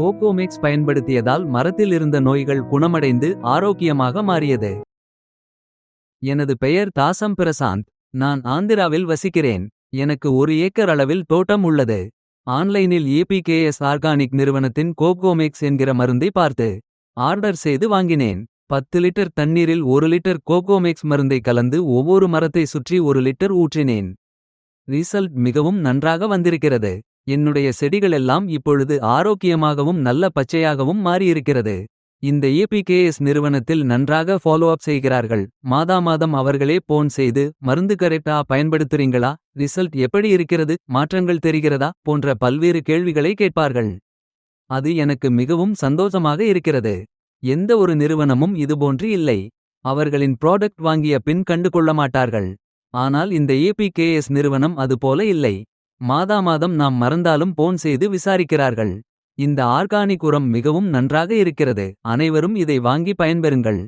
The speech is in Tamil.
கோகோமெக்ஸ் பயன்படுத்தியதால் மரத்தில் இருந்த நோய்கள் குணமடைந்து ஆரோக்கியமாக மாறியது. எனது பெயர் தாசம் பிரசாந்த். நான் ஆந்திராவில் வசிக்கிறேன். எனக்கு 1 ஏக்கர் அளவில் தோட்டம் உள்ளது. ஆன்லைனில் ஏபிகேஎஸ் ஆர்கானிக் நிறுவனத்தின் கோகோமெக்ஸ் என்கிற மருந்தை பார்த்து ஆர்டர் செய்து வாங்கினேன். 10 லிட்டர் தண்ணீரில் 1 லிட்டர் கோகோமெக்ஸ் மருந்தை கலந்து ஒவ்வொரு மரத்தை சுற்றி 1 லிட்டர் ஊற்றினேன். ரிசல்ட் மிகவும் நன்றாக வந்திருக்கிறது. என்னுடைய செடிகளெல்லாம் இப்பொழுது ஆரோக்கியமாகவும் நல்ல பச்சையாகவும் மாறியிருக்கிறது. இந்த ஏபிகேஎஸ் நிறுவனத்தில் நன்றாக ஃபாலோ அப் செய்கிறார்கள். மாதாமாதம் அவர்களே போன் செய்து மருந்து கரெக்டா பயன்படுத்துறீங்களா, ரிசல்ட் எப்படி இருக்கிறது, மாற்றங்கள் தெரிகிறதா போன்ற பல்வேறு கேள்விகளை கேட்பார்கள். அது எனக்கு மிகவும் சந்தோஷமாக இருக்கிறது. எந்த ஒரு நிறுவனமும் இதுபோன்று இல்லை. அவர்களின் ப்ராடக்ட் வாங்கிய பின் கண்டு கொள்ள மாட்டார்கள். ஆனால் இந்த ஏபிகேஎஸ் நிறுவனம் அதுபோல இல்லை. மாதாமாதம் நாம் மறந்தாலும் போன் செய்து விசாரிக்கிறார்கள். இந்த ஆர்கானிக் உரம் மிகவும் நன்றாக இருக்கிறது. அனைவரும் இதை வாங்கி பயன்பெறுங்கள்.